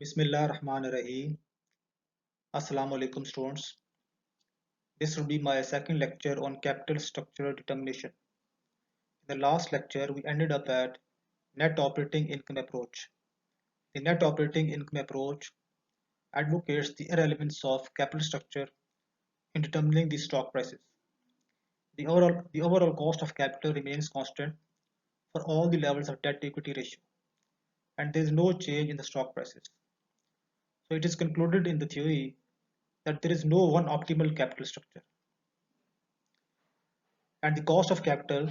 Bismillahirrahmanirrahim. Assalamu alaikum students. This will be my second lecture on capital structure determination. In the last lecture, we ended up at net operating income approach. The net operating income approach advocates the irrelevance of capital structure in determining the stock prices. The overall cost of capital remains constant for all the levels of debt to equity ratio, and there is no change in the stock prices. So it is concluded in the theory that there is no one optimal capital structure, and the cost of capital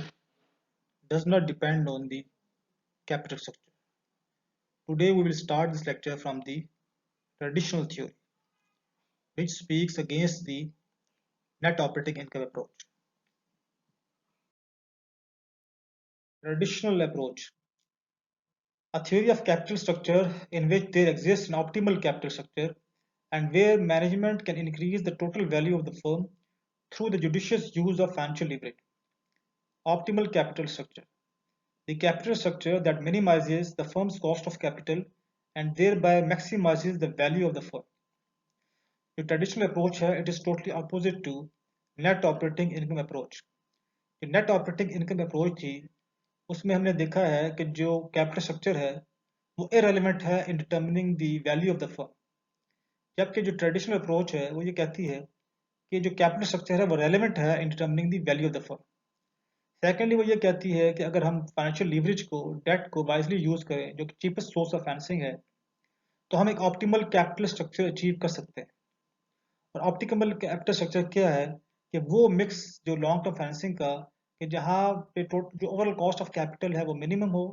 does not depend on the capital structure. Today we will start this lecture from the traditional theory, which speaks against the net operating income approach. Traditional approach: a theory of capital structure in which there exists an optimal capital structure and where management can increase the total value of the firm through the judicious use of financial leverage. Optimal capital structure: the capital structure that minimizes the firm's cost of capital and thereby maximizes the value of the firm. जो traditional approach है it is totally opposite to net operating income approach. जो net operating income approach थी उसमें हमने देखा है कि जो कैपिटल स्ट्रक्चर है वो इरेलीवेंट है in determining the value of the firm, जबकि जो ट्रेडिशनल अप्रोच है वो ये कहती है कि जो कैपिटल स्ट्रक्चर है वो रेलिवेंट है in determining the value of the firm. Secondly वो ये कहती है कि अगर हम फाइनेंशियल लीवरेज को डेट को वाइजली यूज करें जो कि चीपेस्ट सोर्स ऑफ फाइनेंसिंग है तो हम एक ऑप्टिमल कैपिटल स्ट्रक्चर अचीव कर सकते हैं. और ऑप्टिमल कैपिटल स्ट्रक्चर क्या है कि वो मिक्स जो लॉन्ग टर्म फाइनेंसिंग का कि जहाँ पे जो ओवरऑल कॉस्ट ऑफ कैपिटल है वो मिनिमम हो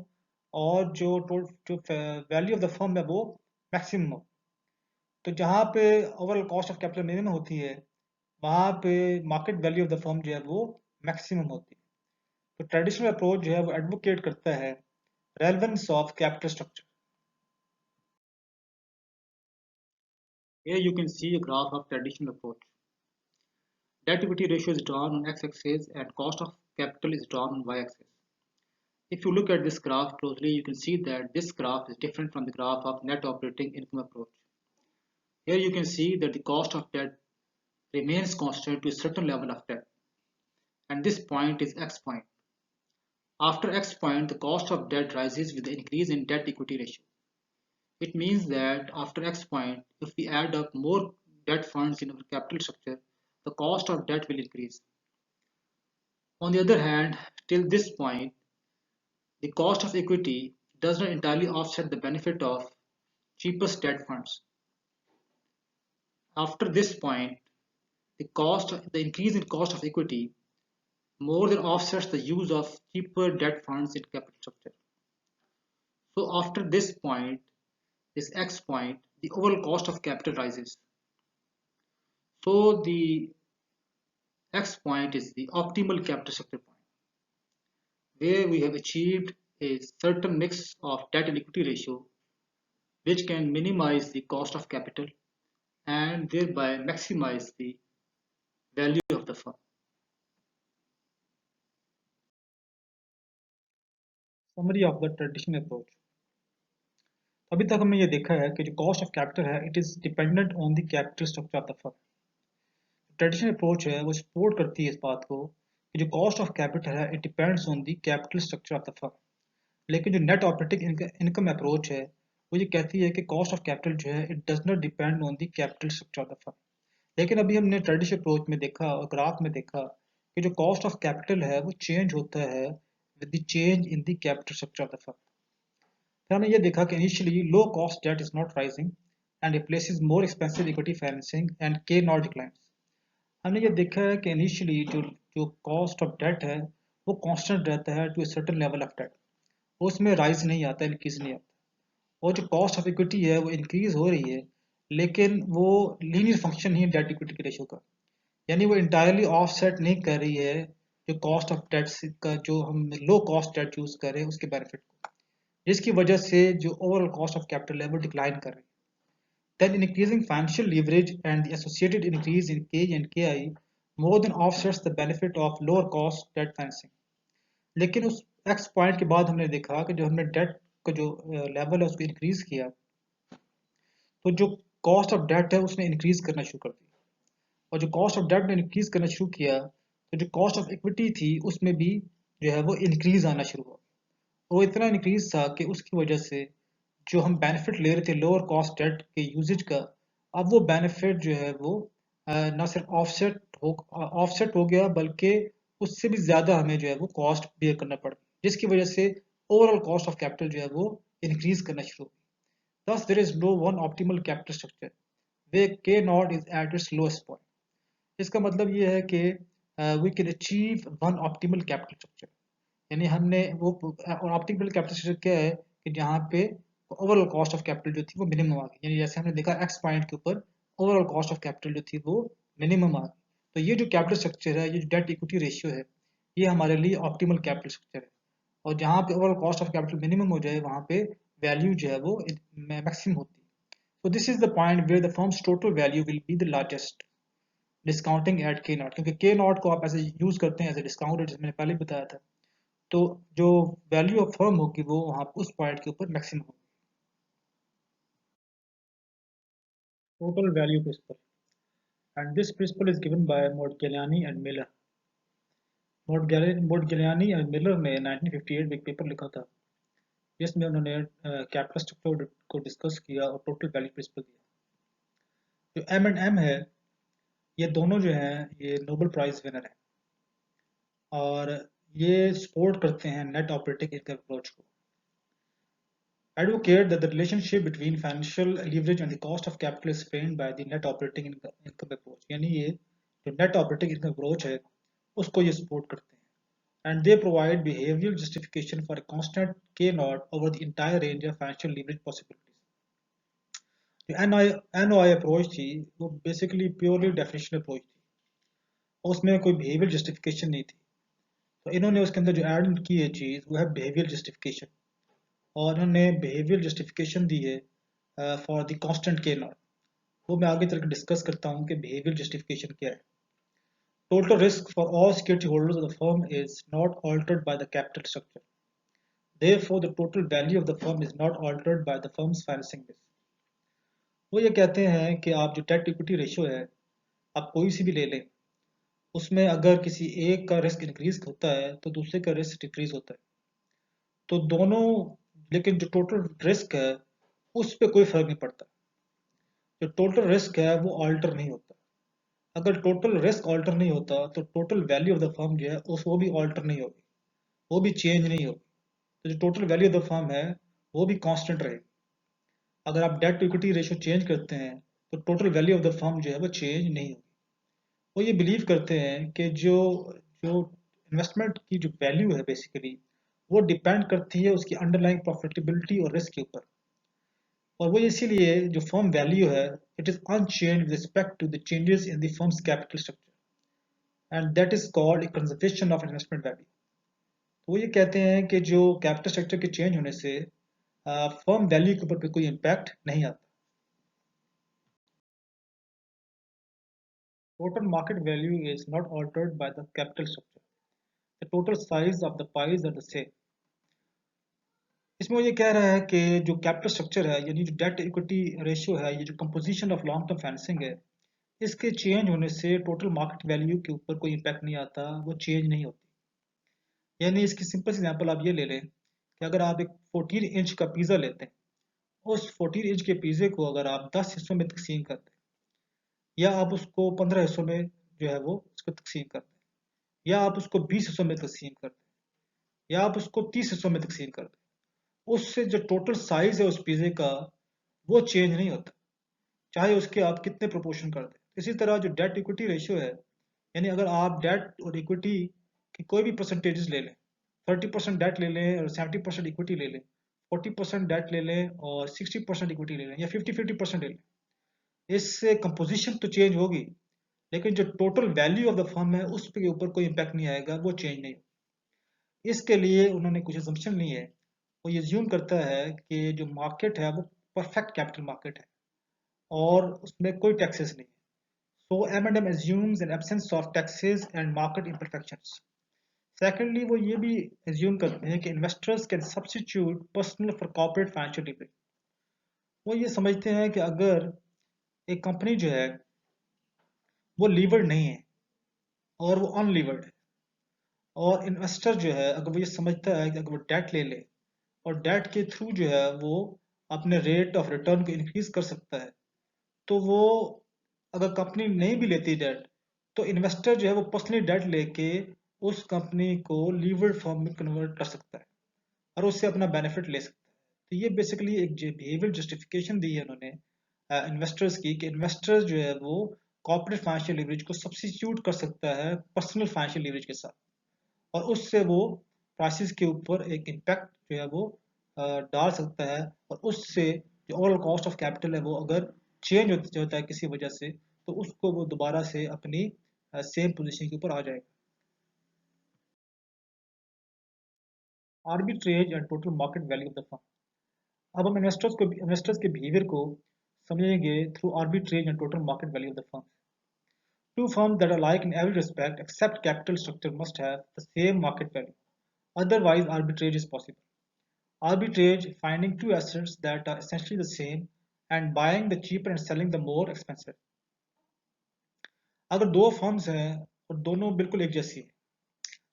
और जो वैल्यू ऑफ द फर्म है वो मैक्सिमम हो. तो जहाँ पे overall cost of capital minimum होती है वहाँ पे market value of the firm जो है वो मैक्सिमम होती है. तो ट्रेडिशनल अप्रोच जो है वो एडवोकेट करता है relevance of capital structure. Here you can see a graph of traditional approach. Debt equity ratio is drawn on x-axis and cost of capital is drawn on y-axis. If you look at this graph closely, you can see that this graph is different from the graph of net operating income approach. Here you can see that the cost of debt remains constant to a certain level of debt, and this point is x point. After x point, the cost of debt rises with the increase in debt equity ratio. It means that after x point, if we add up more debt funds in our capital structure, the cost of debt will increase. On the other hand, till this point, the cost of equity does not entirely offset the benefit of cheapest debt funds. After this point, the increase in cost of equity more than offsets the use of cheaper debt funds in capital structure. So after this point, this X point, the overall cost of capital rises. So the X point is the optimal capital structure point, where we have achieved a certain mix of debt and equity ratio which can minimize the cost of capital and thereby maximize the value of the firm. Summary of the traditional approach. अभी तक हमने ये देखा है कि जो cost of capital है it is dependent on the capital structure of the firm. Traditional approach है वो सपोर्ट करती है इस बात को कि जो कॉस्ट ऑफ कैपिटल है it depends on the capital structure of the firm. लेकिन जो नेट ऑपरेटिंग इनकम अप्रोच है वो ये कहती है कि कॉस्ट ऑफ कैपिटल जो है it does not depend on the capital structure of the firm. लेकिन अभी हमने ट्रेडिशनल अप्रोच में देखा और ग्राफ में देखा कि जो कॉस्ट ऑफ कैपिटल है वो चेंज होता है with the change in the capital structure of the firm. फिर हमने ये देखा कि initially low cost debt is not rising and replaces more expensive equity financing and K not declines. हमने ये देखा है कि इनिशियली जो कॉस्ट ऑफ डेट है वो कांस्टेंट रहता है to a certain level of debt, उसमें राइज नहीं आता, इंक्रीज नहीं आता. और जो कॉस्ट ऑफ इक्विटी है वो इंक्रीज हो रही है लेकिन वो लीनियर फंक्शन ही डेट इक्विटी के रेशो का, यानी वो इंटायरली ऑफसेट नहीं कर रही है जो कॉस्ट ऑफ डेट का जो हम लो कॉस्ट डेट यूज कर रहे हैं उसके बेनिफिट को, जिसकी वजह से जो ओवरऑल कॉस्ट ऑफ कैपिटल है वो डिक्लाइन कर रही है. Then increasing financial leverage and the associated increase in K and KI more than offsets the benefit of lower cost debt financing. लेकिन उस X पॉइंट के बाद हमने देखा कि जो हमने डेट का जो लेवल है उसको इंक्रीज किया तो जो कॉस्ट ऑफ डेट है उसने इंक्रीज करना शुरू कर दी, और जो कॉस्ट ऑफ डेट ने इंक्रीज करना शुरू किया तो जो कॉस्ट ऑफ इक्विटी थी उसमें भी जो है वो इंक्रीज आना शुरू हुआ। वो इतना इंक्रीज था कि उसकी वजह से जो हम बेनिफिट ले रहे थे लोअर कॉस्ट डेट के यूजेज का, अब वो बेनिफिट जो है वो ना सिर्फ ऑफसेट हो गया, बल्कि उससे भी ज़्यादा हमें जो है वो कॉस्ट बेयर करना पड़ा, जिसकी वजह से ओवरऑल कॉस्ट ऑफ कैपिटल जो है वो इंक्रीज करना शुरू हो गई। Thus, there is no one optimal capital structure where K naught is at its lowest point. इसका मतलब ये है कि we can achieve one optimal capital structure, यानी हमने वो, और ऑप्टिमल कैपिटल स्ट्रक्चर क्या है कि जहाँ पे ओवरऑल कॉस्ट ऑफ कैपिटल जो थी वो मिनिमम आ गई, यानी जैसे हमने देखा एक्स पॉइंट के ऊपर ओवरऑल कॉस्ट ऑफ कैपिटल जो थी वो मिनिमम आ गई। तो ये जो कैपिटल स्ट्रक्चर है, ये जो डेट इक्विटी रेशियो है, ये हमारे लिए ऑप्टिमल कैपिटल स्ट्रक्चर है। और जहाँ पे overall cost of capital minimum हो जाए वहाँ पे वैल्यू जो है वो मैक्सिमम होती है। So this is the point where the firm's total value will be the largest, discounting at K naught, क्योंकि के नॉट को आप ऐसे यूज करते हैं एज ए डिस्काउंट रेट, जैसे मैंने पहले बताया था। तो जो वैल्यू ऑफ फर्म होगी वो वहाँ उस पॉइंट के ऊपर मैक्सिमम होगी। Total value principle, and this principle is given by Modigliani and Miller. Modigliani and Miller ने 1958 में एक पेपर लिखा था जिसमें उन्होंने कैपिटल स्ट्रक्चर को डिस्कस किया और टोटल वैल्यू प्रिंसिपल दिया। जो एम एंड एम है, ये दोनों जो हैं ये नोबेल प्राइज विनर हैं, और ये सपोर्ट करते हैं नेट ऑपरेटिंग इनकम अप्रोच को। Advocate that the relationship between financial leverage and the cost of capital is framed by the net operating income approach, यानी ये जो net operating income approach है उसको ये सपोर्ट करते हैं, and they provide behavioral justification for a constant K naught over the entire range of financial leverage possibilities. जो NOI approach थी वो बेसिकली प्योरली डेफिनेशन अप्रोच थी, उसमें कोई बिहेवियर जस्टिफिकेशन नहीं थी। तो इन्होंने उसके अंदर जो ऐड की है चीज़ वो है बिहेवियर जस्टिफिकेशन, और उन्होंने बिहेवियर जस्टिफिकेशन दी है फॉर द कांस्टेंट के नॉट। वो मैं आगे चलकर डिस्कस करता हूँ कि बिहेवियर जस्टिफिकेशन क्या है। Total risk for all security holders of the firm is not altered by the capital structure, therefore the total value of the firm is not altered by the firms financing base. वो ये कहते हैं कि आप जो debt equity ratio है, आप कोई सी भी ले लें, उसमें अगर किसी एक का रिस्क इंक्रीज होता है तो दूसरे का रिस्क डिक्रीज होता है। तो दोनों, लेकिन जो टोटल रिस्क है उस पर कोई फर्क नहीं पड़ता। जो टोटल रिस्क है वो ऑल्टर नहीं होता। अगर टोटल रिस्क ऑल्टर नहीं होता तो total value of the firm जो है उस वो भी ऑल्टर नहीं होगी, वो भी चेंज नहीं होगी। तो जो total value of the firm है वो भी कांस्टेंट रहेगी। अगर आप debt to equity ratio change करते हैं तो total value of the firm जो है वो चेंज नहीं होगी। वो ये बिलीव करते हैं कि जो जो इन्वेस्टमेंट की जो वैल्यू है बेसिकली वो डिपेंड करती है उसकी अंडरलाइंग प्रॉफिटेबिलिटी और रिस्क के ऊपर। और वो इसीलिए जो फर्म वैल्यू है it is unchanged with respect to the changes in the firm's capital structure, and that is called a conservation of investment value. तो वो ये कहते हैं कि जो कैपिटल स्ट्रक्चर के चेंज होने से फर्म वैल्यू के ऊपर कोई इम्पैक्ट नहीं आता। Total market value is not altered by the capital structure, the total size of the pies are the same. इसमें वो ये कह रहा है कि जो कैपिटल स्ट्रक्चर है, यानी जो डेट इक्विटी रेशियो है, ये जो composition of long term financing है, इसके चेंज होने से टोटल मार्केट वैल्यू के ऊपर कोई इम्पैक्ट नहीं आता, वो चेंज नहीं होती। यानी इसकी सिंपल एग्जांपल आप ये ले लें कि अगर आप एक 14 इंच का पिज़्ज़ा लेते हैं, उस 14 इंच के पिज़्ज़े को अगर आप 10 हिस्सों में तकसीम करते हैं, या आप उसको 15 हिस्सों में जो है वो उसको तकसीम करते हैं, या आप उसको 20 हिस्सों में तकसीम करते हैं, या आप उसको 30 हिस्सों में तकसीम करते हैं, उससे जो टोटल साइज है उस पिज़्ज़े का वो चेंज नहीं होता, चाहे उसके आप कितने प्रोपोर्शन कर दें। इसी तरह जो डेट इक्विटी रेशियो है, यानी अगर आप डेट और इक्विटी की कोई भी परसेंटेजेस ले लें, 30% डेट ले लें और 70% इक्विटी ले लें, 40% डेट ले लें और 60% इक्विटी ले लें, या 50-50% ले लें, इससे कंपोजिशन तो चेंज होगी, लेकिन जो total value of the firm है उस के ऊपर कोई इम्पैक्ट नहीं आएगा, वो चेंज नहीं। इसके लिए उन्होंने कुछ assumption ली है। वो ये ज्यूम करता है कि जो मार्केट है वो परफेक्ट कैपिटल मार्केट है और उसमें कोई टैक्सेस नहीं है। So M&M assumes an absence of taxes and market imperfections. Secondly, वो ये भी assume करते हैं कि investors can substitute personal for corporate financial leverage. वो ये समझते हैं कि अगर एक कंपनी जो है वो लीवर्ड नहीं है और वो अनलीवर्ड है, और इन्वेस्टर जो है अगर वो ये समझता है कि अगर वो डेट ले ले और डेट के थ्रू जो है वो अपने रेट ऑफ रिटर्न को इंक्रीज कर सकता है, तो वो अगर कंपनी नहीं भी लेती डेट, तो इन्वेस्टर जो है वो पर्सनली डेट लेके उस कंपनी को लीवर्ड फॉर्म में कन्वर्ट कर सकता है और उससे अपना बेनिफिट ले सकता है। तो ये बेसिकली एक बिहेवियर जस्टिफिकेशन दी है उन्होंने इन्वेस्टर्स की, कि इन्वेस्टर्स जो है वो कॉर्पोरेट फाइनेंशियल लीवरेज को सब्स्टिट्यूट कर सकता है पर्सनल फाइनेंशियल लीवरेज के साथ, और उससे वो प्राइसेस के ऊपर एक इम्पैक्ट जो है वो डाल सकता है, और उससे जो ओवरऑल कॉस्ट ऑफ कैपिटल है वो अगर चेंज होता है किसी वजह से, तो उसको वो दोबारा से अपनी सेम पोजीशन के ऊपर आ जाएगा। Arbitrage and total market value of the firm. अब हम इन्वेस्टर्स के बिहेवियर को समझेंगे through arbitrage and total market value of the firm. Two firms that are alike in every respect except capital structure must have the same market value. Otherwise, arbitrage is possible. Arbitrage, finding two assets that are essentially the same and buying the cheaper and selling the more expensive. अगर दो firms हैं और दोनों बिल्कुल एक जैसी हैं,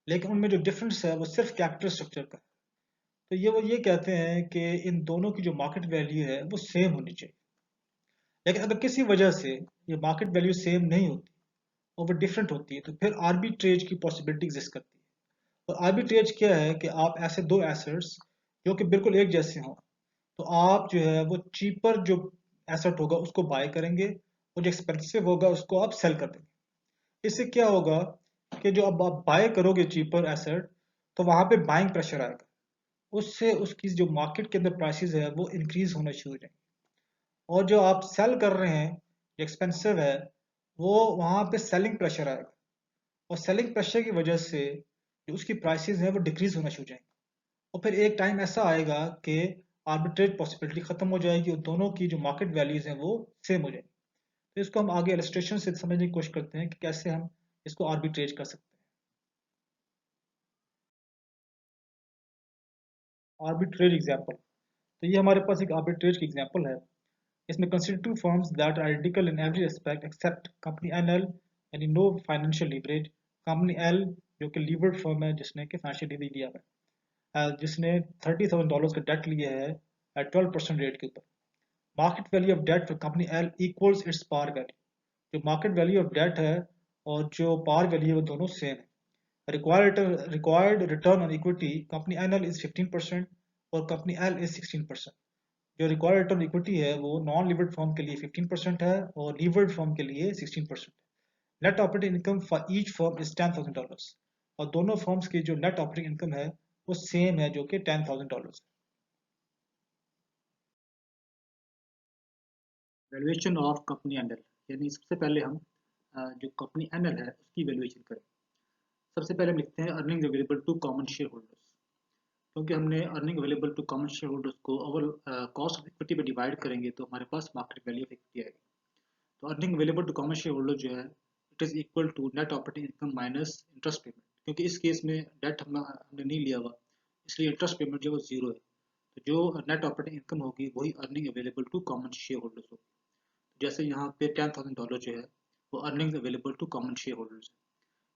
लेकिन उनमें जो डिफरेंस है वो सिर्फ कैपिटल स्ट्रक्चर का है, तो वो ये कहते हैं कि इन दोनों की जो मार्केट वैल्यू है वो सेम होनी चाहिए। लेकिन अगर किसी वजह से ये मार्केट वैल्यू सेम नहीं होती और वो डिफरेंट होती है, तो फिर आर्बिट्रेज की पॉसिबिलिटी एग्जिस्ट करती है। और आर्बिट्रेज क्या है कि आप ऐसे दो एसेट्स जो कि बिल्कुल एक जैसे हों, तो आप जो है वो चीपर जो एसेट होगा उसको बाय करेंगे और जो एक्सपेंसिव होगा उसको आप सेल कर देंगे। इससे क्या होगा कि जो अब आप बाय करोगे चीपर एसेट, तो वहां पे बाइंग प्रेशर आएगा, उससे उसकी जो मार्केट के अंदर प्राइसेस है वो इंक्रीज होना शुरू हो जाएंगे। और जो आप सेल कर रहे हैं जो एक्सपेंसिव है, वो वहां पे सेलिंग प्रेशर आएगा, और सेलिंग प्रेशर की वजह से जो उसकी प्राइसेस है वो डिक्रीज होना शुरू हो जाएंगे। और फिर एक टाइम ऐसा आएगा कि आर्बिट्रेज पॉसिबिलिटी खत्म हो जाएगी और दोनों की जो मार्केट वैल्यूज हैं वो सेम हो जाएगी। तो इसको हम आगे इलस्ट्रेशन से समझने की कोशिश करते हैं कि कैसे हम इसको आर्बिट्रेज कर सकते हैं। आर्बिट्रेज एग्जाम्पल, तो ये हमारे पास एक आर्बिट्रेज की एग्जाम्पल है। इसमें consider two firms that are identical in every aspect except company NL यानी no financial leverage, company L जो कि लीवर्ड फर्म है जिसने कि फाइनेंशियल लीवरेज लिया है, जिसने $30,000 का डेट लिया है एट 12% रेट के ऊपर। Market value of debt for company L equals its par value. जो मार्केट वैल्यू ऑफ डेट है और जो पार वैल्यू है वो दोनों सेम है। Required return on equity company NL is 15% और कंपनी एल इज 16%। जो रिक्वायर्ड रिटर्न इक्विटी है वो नॉन लीवर्ड फर्म के लिए 15% है और लीवर्ड फर्म के लिए 16%। Net operating income for each firm is $10,000, और दोनों फर्म्स की जो नेट ऑपरेटिंग इनकम है वो सेम है जो कि $10,000। वैल्यूएशन ऑफ कंपनी एनएल, यानी सबसे पहले हम जो कंपनी एनएल है उसकी वैल्यूएशन करें। सबसे पहले हम लिखते हैं earning available to common share holders. क्योंकि हमने earning available to common share holders को ओवर कॉस्ट ऑफ इक्विटी में डिवाइड करेंगे तो हमारे पास मार्केट वैल्यू ऑफ इक्विटी आएगी। तो earning available to common share holder जो है it is equal to net operating income minus interest payment. क्योंकि इस केस में डेट हमने नहीं लिया हुआ, इसलिए इंटरेस्ट पेमेंट जो है वो जीरो है। तो जो नेट ऑपरेटिंग इनकम होगी वही earning available to common share holders होगी। जैसे यहाँ पे $10,000 जो है वो earning available to common share holders है।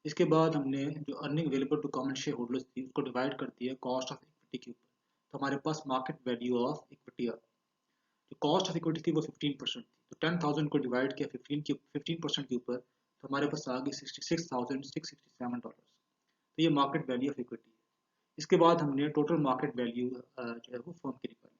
इसके बाद हमने जो earning available to common share holders थी उसको डिवाइड कर दिया कॉस्ट ऑफ इक्विटी के ऊपर, तो हमारे पास मार्केट वैल्यू ऑफ इक्विटी आ। जो कॉस्ट ऑफ इक्विटी थी वो 15% थी, तो 10,000 को डिवाइड किया 15% के ऊपर, तो हमारे पास आ गई $66,667। तो ये मार्केट वैल्यू ऑफ इक्विटी है। इसके बाद हमने टोटल मार्केट वैल्यू जो है वो फर्म की निकाली।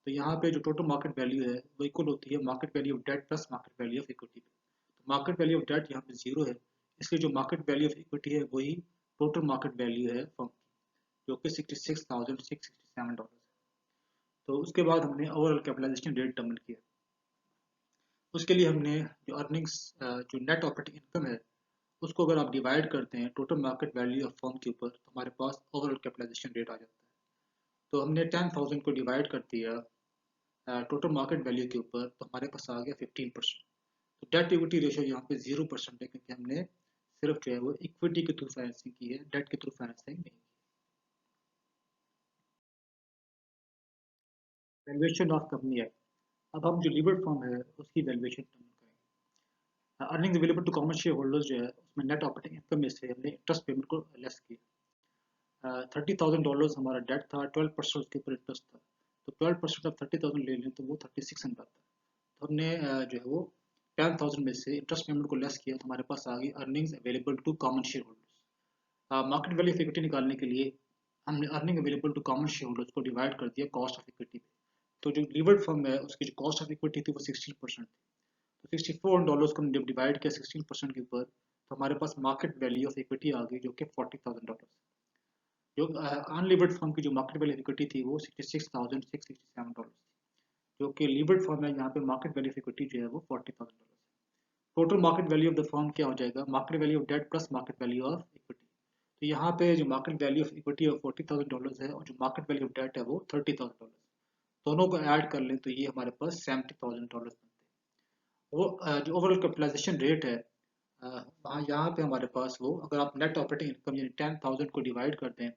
तो यहाँ पे जो टोटल मार्केट वैल्यू है वो इक्वल होती है market value of debt plus market value of equity. तो मार्केट वैल्यू ऑफ डेट यहाँ पे जीरो है, इसलिए जो मार्केट वैल्यू ऑफ इक्विटी है वही टोटल मार्केट वैल्यू है फर्म की, जो कि $66,667 है। तो उसके बाद हमने ओवरऑल कैपिटलाइजेशन रेट डिटरमिन किया। उसके लिए हमने जो अर्निंग्स जो नेट ऑपरेटिंग इनकम है उसको अगर आप डिवाइड करते हैं total market value of firm के ऊपर, तो हमारे पास ओवरऑल कैपिटलाइजेशन रेट आ जाता है। तो हमने 10,000 को डिवाइड कर दिया टोटल मार्केट वैल्यू के ऊपर, तो हमारे पास आ गया 15%। तो डेट इक्विटी रेशियो यहाँ पे 0% है, क्योंकि हमने सिर्फ जो है वो इक्विटी के थ्रू फाइनेंसिंग की है, डेट के थ्रू फाइनेंसिंग नहीं की। वैल्यूएशन ऑफ कंपनी है, अब हम जो लीवर्ड फॉर्म है उसकी वैल्यूएशन करेंगे। Earning available to common share holders जो है उसमें नेट ऑपरेटिंग इनकम में से हमने इंटरेस्ट पेमेंट को लेस किया। $30,000 हमारा डेट था, 12% उसके ऊपर इंटरेस्ट था, तो 12% ऑफ 30,000 ले लें तो वो 3600 आता है। तो हमने जो है वो 10,000 में से इंटरेस्ट पेमेंट को लेस किया, तो हमारे पास आ गई earnings available to common share holders. Market value of equity निकालने के लिए हमने earning available to common share holders को डिवाइड कर दिया कॉस्ट ऑफ इक्विटी पे। तो जो लीवर्ड फर्म है उसकी जो कॉस्ट ऑफ इक्विटी थी वो 16% थी, तो $64 को हमने जब डिवाइड किया 16% के ऊपर, तो हमारे पास मार्केट वैल्यू ऑफ इक्विटी आ गई जो कि $40,000। जो अनलीवर्ड फर्म की जो मार्केट वैल्यू ऑफ इक्विटी थी वो $66,667 थी, जो कि लीवर्ड फर्म है यहाँ पे मार्केट वैल्यू ऑफ इक्विटी जो है वो $40,000। Total market value of the firm क्या हो जाएगा, market value of debt plus market value of equity. तो यहाँ पे जो market value of equity of $40,000 है और जो मार्केट वैल्यू ऑफ डेट है वो $30,000, दोनों को ऐड कर लें तो ये हमारे पास $70,000 बनते हैं। वो जो ओवरऑल कैपिटलाइजेशन रेट है, यहाँ पे हमारे पास वो, अगर आप नेट ऑपरेटिंग इनकम यानी 10,000 को डिवाइड कर दें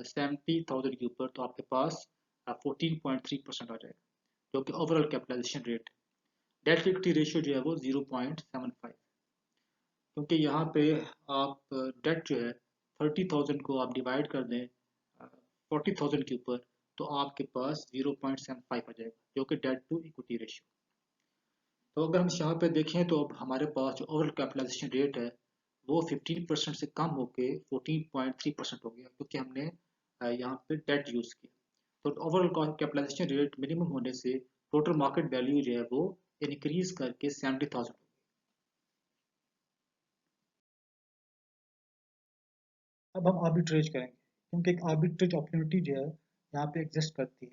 70,000 के ऊपर, तो आपके पास 14.3% आ जाएगा, जो कि ओवरऑल कैपिटलाइजेशन रेट है। डेट इक्विटी रेशियो जो है वो 0.75, क्योंकि यहाँ पे आप डेट जो है 30,000 को आप डिवाइड कर दें 40,000 के ऊपर, तो आपके पास 0.75 आ जाएगा, जो कि डेट टू इक्विटी रेशियो। तो अगर हम यहाँ पे देखें तो अब हमारे पास जो ओवरऑल कैपिटलाइजेशन रेट है वो 15% से कम होके 14.3% हो गया, क्योंकि हमने यहाँ पे डेट यूज़ किया। तो ओवरऑल कैपिटलाइजेशन रेट मिनिमम होने से टोटल मार्केट वैल्यू जो है वो इंक्रीज करके 70,000। अब हम आर्बिट्रेज करेंगे, क्योंकि एक आर्बिट्रेज अपॉर्चुनिटी जो है यहाँ पे एग्जिस्ट करती है।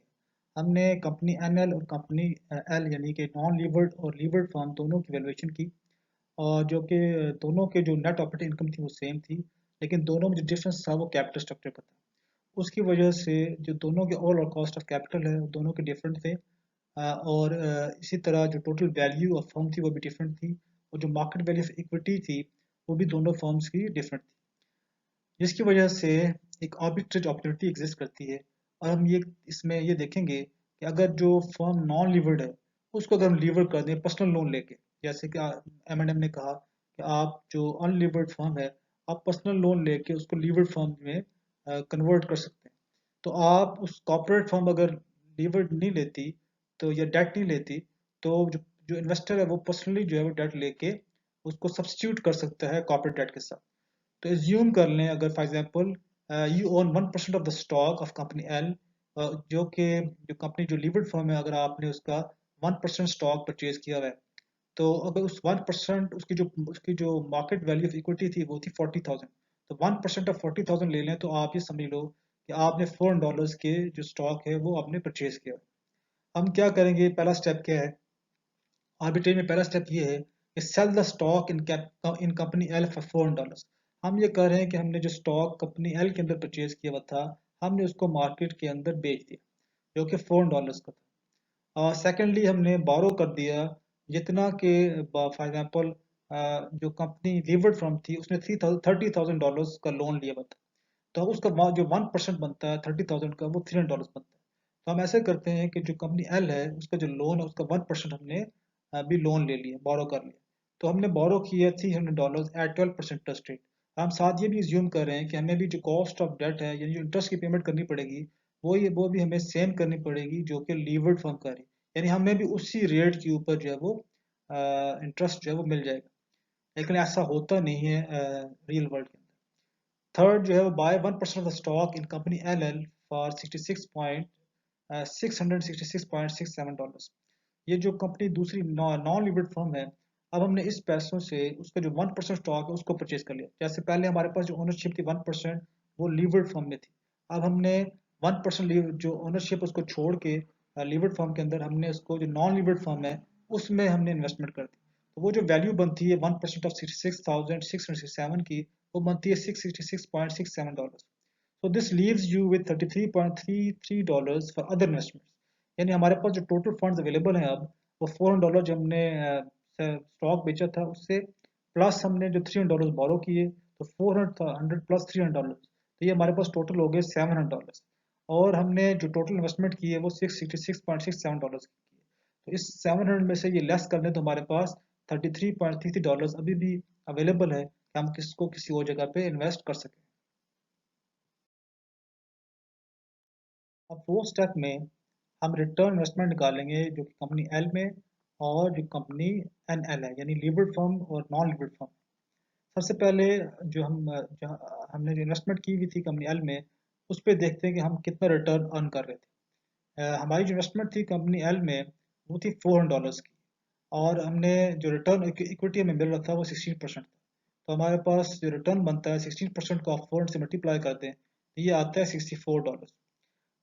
हमने कंपनी एनएल और कंपनी एल यानी कि नॉन लीवर्ड और लीवर्ड फर्म दोनों की वैल्यूएशन की, और जो कि दोनों के जो नेट ऑपरेटिंग इनकम थी वो सेम थी, लेकिन दोनों में जो डिफरेंस था वो कैपिटल स्ट्रक्चर का था। उसकी वजह से जो दोनों के ओवरऑल कॉस्ट ऑफ कैपिटल है वो दोनों के डिफरेंट थे, और इसी तरह जो टोटल वैल्यू ऑफ फर्म थी वो भी डिफरेंट थी, और जो मार्केट वैल्यू ऑफ इक्विटी थी वो भी दोनों फर्म्स की डिफरेंट थी, जिसकी वजह से एक आर्बिट्रेज अपॉर्चुनिटी एग्जिस्ट करती है। और हम ये इसमें ये देखेंगे कि अगर जो फर्म नॉन लीवर्ड है उसको अगर हम लीवर कर दें पर्सनल लोन लेके, जैसे कि एम ने कहा कि आप जो अनलीवर्ड फर्म है आप पर्सनल लोन लेके उसको लीवर्ड फर्म में कन्वर्ट कर सकते हैं। तो आप उस कॉर्पोरेट फर्म अगर लीवर्ड नहीं लेती तो या डेट नहीं लेती, तो जो जो इन्वेस्टर है वो पर्सनली जो है वो डेट लेके उसको सब्स्टिट्यूट कर सकता है कॉर्पोरेट डेट के साथ। तो एज्यूम कर लें अगर for example you own 1% of the stock of company L, जो कि जो कंपनी जो लिमिटेड फर्म है अगर आपने उसका 1% स्टॉक परचेज किया हुआ है, तो अगर उस 1% उसकी जो मार्केट वैल्यू ऑफ इक्विटी थी वो थी 40,000, तो 1% ऑफ 40,000 ले लें तो आप ये समझ लो कि आपने $4 के जो स्टॉक है वो आपने परचेज किया। हम क्या करेंगे, पहला स्टेप क्या है आर्बिट्रेज में, पहला स्टेप ये है कि sell the stock in company L for $4। हम ये कर रहे हैं कि हमने जो स्टॉक कंपनी एल के अंदर परचेज किया हुआ था हमने उसको मार्केट के अंदर बेच दिया, जो कि $4 का था। और सेकेंडली हमने बोरो कर दिया जितना कि फॉर एग्जांपल जो कंपनी लीवर्ड फ्रॉम थी उसने $30,000 का लोन लिया हुआ था, तो उसका जो 1% बनता है 30,000 का वो $300 बनता है। तो हम ऐसे करते हैं कि जो कंपनी एल है उसका जो लोन है उसका 1% हमने अभी लोन ले लिया, बोरो कर लिया, तो हमने बोरो किया $300 एट 12% इंटरेस्ट रेट। हम साथ ये भी ज्यूम कर रहे हैं कि हमें भी जो कॉस्ट ऑफ डेट है यानी जो इंटरेस्ट की पेमेंट करनी पड़ेगी वो भी हमें सेम करनी पड़ेगी जो कि लीवर्ड फर्म का है, यानी हमें भी उसी रेट के ऊपर जो है वो इंटरेस्ट जो है वो मिल जाएगा, लेकिन ऐसा होता नहीं है रियल वर्ल्ड के अंदर। थर्ड जो है वो buy 1% of the stock in company L L for 666.67 dollars. ये जो कंपनी दूसरी नॉन लिमिटेड फर्म है, अब हमने इस पैसों से उसका जो 1% स्टॉक है उसको परचेज कर लिया। जैसे पहले हमारे पास जो ओनरशिप थी 1% वो लिमिटेड फर्म में थी, अब हमने 1% जो ओनरशिप उसको छोड़ के लिमिटेड फर्म के अंदर हमने उसको जो नॉन लिमिटेड फर्म है उसमें हमने इन्वेस्टमेंट कर दी, तो वो जो वैल्यू बनती है 1% ऑफ 66,667 की, वो बनती है $666.67। So this leaves you with $33.33 for other investments। यानी हमारे पास जो टोटल फंड्स अवेलेबल हैं अब वो $400 जो हमने स्टॉक बेचा था उससे, प्लस हमने जो $300 बोरो किए, तो 400 प्लस $300, तो ये हमारे पास टोटल हो गए $700। और हमने जो टोटल इन्वेस्टमेंट की है वो $666.67 की है। तो इस 700 में से ये लेस कर लें तो हमारे पास $33.33 अभी भी अवेलेबल है कि हम किसको किसी और जगह पे इन्वेस्ट कर सकें। अब फोर्थ स्टेप में हम रिटर्न इन्वेस्टमेंट निकालेंगे जो कि कंपनी एल में और जो कंपनी एन एल है, यानी लीवर्ड फर्म और नॉन लीवर्ड फर्म। सबसे पहले हमने जो इन्वेस्टमेंट की हुई थी कंपनी एल में, उस पर देखते हैं कि हम कितना रिटर्न अर्न कर रहे थे। हमारी जो इन्वेस्टमेंट थी कंपनी एल में वो थी $400 की, और हमने जो रिटर्न इक्विटी हमें मिल रहा था वो 16% था। तो हमारे पास जो रिटर्न बनता है 16% को आप 400 से मल्टीप्लाई करते हैं तो ये आता है $64।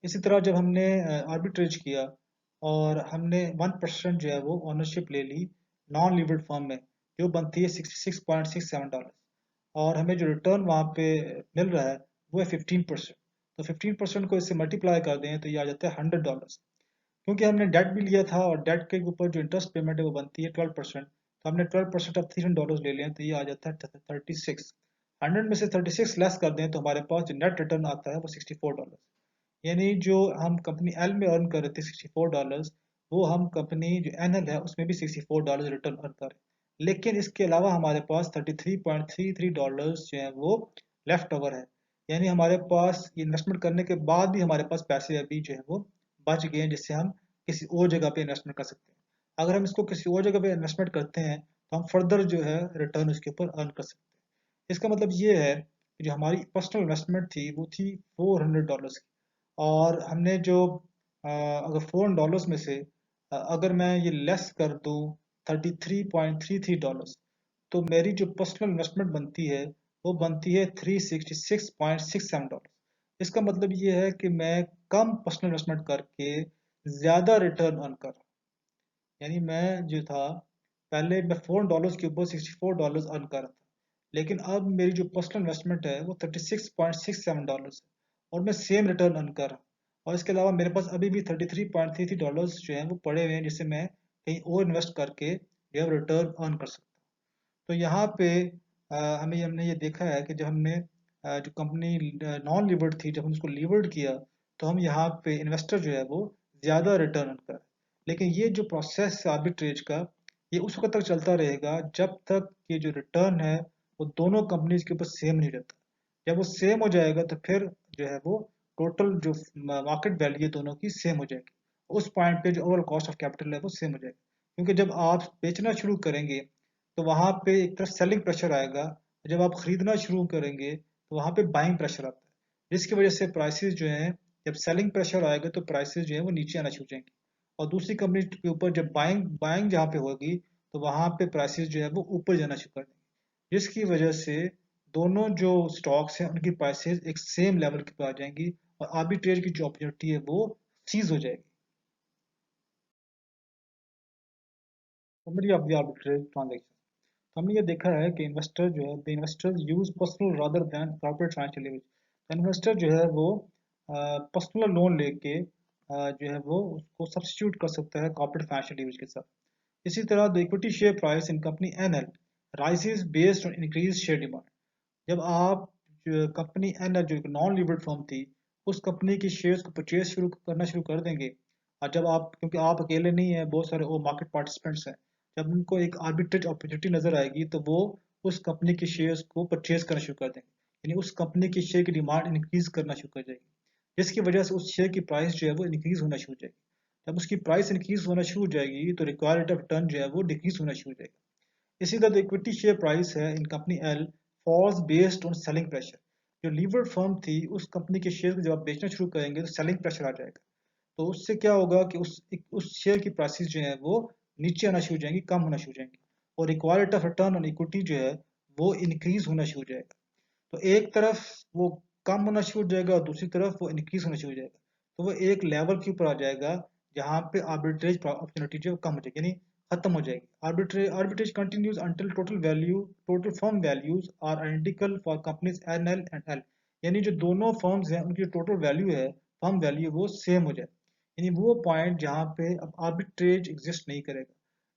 इसी तरह जब हमने आर्बिट्रेज किया और हमने 1% जो है वो ओनरशिप ले ली नॉन लिवर्ड फर्म में, जो बनती है $66.67, और हमें जो रिटर्न वहाँ पे मिल रहा है वो है 15%। तो 15% को इससे मल्टीप्लाई कर दें तो ये आ जाता है $100। क्योंकि हमने डेट भी लिया था और डेट के ऊपर जो इंटरेस्ट पेमेंट है वो बनती है 12%, तो हमने 12% ऑफ $300 ले लिया तो ये आ जाता है 36। 100 में से 36 लेस कर दें तो हमारे पास जो नेट रिटर्न आता है वो $64। यानी जो हम कंपनी एल में अर्न कर रहे थे $64, वो हम कंपनी जो एन एल है उसमें भी $64 रिटर्न अर्न कर रहे हैं। लेकिन इसके अलावा हमारे पास $33.33 जो है वो लेफ्ट ओवर है। यानी हमारे पास इन्वेस्टमेंट करने के बाद भी हमारे पास पैसे अभी जो है वो बच गए हैं, जिससे हम किसी और जगह पे इन्वेस्टमेंट कर सकते हैं। अगर हम इसको किसी और जगह पे इन्वेस्टमेंट करते हैं तो हम फर्दर जो है रिटर्न उसके ऊपर अर्न कर सकते हैं। इसका मतलब ये है कि जो हमारी पर्सनल इन्वेस्टमेंट थी वो थी $400 की, और हमने जो अगर $400 में से अगर मैं ये लेस कर दूं $33.33, तो मेरी जो पर्सनल इन्वेस्टमेंट बनती है वो बनती है $366.67। इसका मतलब ये है कि मैं कम पर्सनल इन्वेस्टमेंट करके ज़्यादा रिटर्न अर्न कर रहा हूँ। यानी मैं जो था पहले मैं $4 के ऊपर $64 अर्न कर रहा था, लेकिन अब मेरी जो पर्सनल इन्वेस्टमेंट है वो $36.67 है, और मैं सेम रिटर्न अर्न कर रहा हूँ। और इसके अलावा मेरे पास अभी भी $33.33 जो है वो पड़े हुए हैं, जिससे मैं कहीं और इन्वेस्ट करके जो है रिटर्न अर्न कर सकता हूँ। तो यहाँ पे हमें हमने ये देखा है कि जब हमने जो कंपनी नॉन लीवर्ड थी, जब हम उसको लीवर्ड किया तो हम यहाँ पे इन्वेस्टर जो है वो ज़्यादा रिटर्न कर। लेकिन ये जो प्रोसेस है आर्बिट्रेज का, ये उस वक्त तक चलता रहेगा जब तक ये जो रिटर्न है वो दोनों कंपनीज के ऊपर सेम नहीं रहता। जब वो सेम हो जाएगा तो फिर जो है वो टोटल जो मार्केट वैल्यू है दोनों की सेम हो जाएगी। उस पॉइंट पे जो ओवरऑल कॉस्ट ऑफ कैपिटल है वो सेम हो जाएगी। क्योंकि जब आप बेचना शुरू करेंगे तो वहां पे एक तरफ सेलिंग प्रेशर आएगा, जब आप खरीदना शुरू करेंगे तो वहां पे बाइंग प्रेशर आता है, जिसकी वजह से प्राइसेस जो हैं, जब सेलिंग प्रेशर आएगा तो प्राइसेस जो है वो नीचे आना शुरू हो जाएंगे, और दूसरी कंपनी के ऊपर जब बाइंग बाइंग जहाँ पे होगी तो वहां पे प्राइसेस जो है वो ऊपर जाना शुरू कर देंगे, जिसकी वजह से दोनों जो स्टॉक्स हैं उनकी प्राइसेस एक सेम लेवल के पर आ जाएंगी, और आर्बिट्रेज की जो अपॉर्चुनिटी है वो सीज हो जाएगी। समझिए आप आर्बिट्रेज ट्रांजेक्शन, हमने ये देखा है कि इन्वेस्टर जो है the investors use personal rather than corporate financial leverage. Investor जो है वो पर्सनल लोन लेके जो है वो उसको सब्स्टिट्यूट कर सकता है कॉर्पोरेट फाइनेंशियल लीवरेज के साथ। इसी तरह the equity share price in company NL rises based on increase share demand. जब आप कंपनी एन जो नॉन लिवर्ड फर्म थी उस कंपनी की शेयर्स को परचेज शुरू करना शुरू कर देंगे, और जब आप, क्योंकि आप अकेले नहीं हैं, बहुत सारे और मार्केट पार्टिसिपेंट्स हैं, जब उनको एक आर्बिट्रेज अपॉर्चुनिटी नजर आएगी तो वो उस कंपनी के शेयर्स को परचेज करना शुरू कर देंगे। यानी उस कंपनी की शेयर की डिमांड इंक्रीज करना शुरू कर जाएगी, जिसकी वजह से उस शेयर की प्राइस जो है वो इंक्रीज होना शुरू हो जाएगी। जब उसकी प्राइस इंक्रीज होना शुरू हो जाएगी तो रिक्वायर्ड रेट ऑफ रिटर्न जो है वो डिक्रीज होना शुरू हो जाएगा। इसी तरह इक्विटी शेयर प्राइस है in company L falls based on selling pressure. जो लीवर्ड फर्म थी उस कंपनी के शेयर को जब आप बेचना शुरू करेंगे तो सेलिंग प्रेशर आ जाएगा। तो उससे क्या होगा कि उस शेयर की प्राइसेस जो है वो नीचे आना शुरू हो जाएंगी, कम होना शुरू हो जाएंगी, और required of return on equity जो है वो इंक्रीज होना शुरू हो जाएगा। तो एक तरफ वो कम होना शुरू हो जाएगा और दूसरी तरफ वो इंक्रीज होना शुरू हो जाएगा। तो वो एक लेवल के ऊपर आ जाएगा जहाँ पे आर्बिट्रेज अपॉर्चुनिटी जो है वो कम हो जाएगी, यानी खत्म हो जाएगी। Arbitrage continues until total firm values are identical for companies N L and L. यानी जो दोनों फर्म्स हैं उनकी टोटल वैल्यू है, फर्म वैल्यू, वो सेम हो जाए। यानी वो पॉइंट जहाँ पे अब आर्बिट्रेज एग्जिस्ट नहीं करेगा।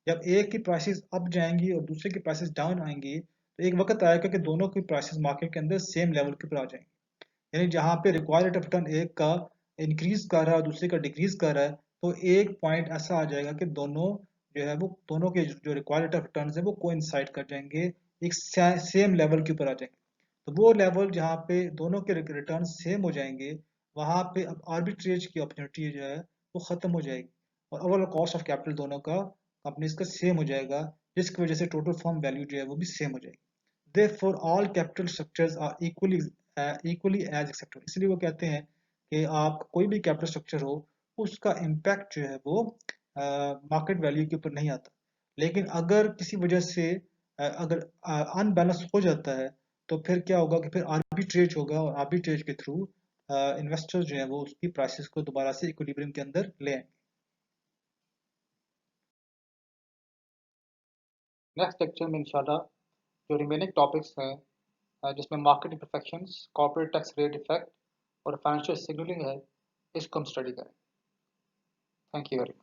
जब एक की प्राइसेस अप जाएंगी और दूसरे की प्राइसेस डाउन आएंगी तो एक वक्त आएगा कि दोनों की प्राइसेस मार्केट के अंदर सेम लेवल के ऊपर आ जाएंगे। यानी जहाँ पे रिक्वायर्ड रेट ऑफ रिटर्न एक का इंक्रीज कर रहा है और दूसरे का डिक्रीज कर रहा है, तो एक पॉइंट ऐसा आ जाएगा कि दोनों जो है वो दोनों के जो रिक्वायर्ड ऑफ रिटर्न है वो कोइंसाइड कर जाएंगे, एक सेम लेवल के ऊपर आ जाएंगे। तो वो लेवल जहाँ पे दोनों के रिटर्न सेम हो जाएंगे, वहां पे अब आर्बिट्रेज की अपॉर्चुनिटी जो है वो खत्म हो जाएगी, और ओवरऑल कॉस्ट ऑफ कैपिटल दोनों का कंपनीज का सेम हो जाएगा, जिसकी वजह से टोटल फर्म वैल्यू जो है वो भी सेम हो जाएगी। Therefore, all capital structures are equally as acceptable। इसलिए वो कहते हैं कि आप कोई भी कैपिटल स्ट्रक्चर हो, उसका इम्पैक्ट जो है वो मार्केट वैल्यू के ऊपर नहीं आता। लेकिन अगर किसी वजह से अगर अनबैलेंस हो जाता है, तो फिर क्या होगा कि फिर आर्बिट्रेज होगा, और आर्बिट्रेज के थ्रू इन्वेस्टर्स जो है वो उसकी प्राइसेस को दोबारा से इक्विलिब्रियम के अंदर ले आएंगे। नेक्स्ट लेक्चर में इंशाल्लाह जो रिमेनिंग टॉपिक्स हैं, जिसमें market imperfections, corporate tax rate effect और फाइनेंशियल सिग्नलिंग है, इसको हम स्टडी करें। Thank you very much.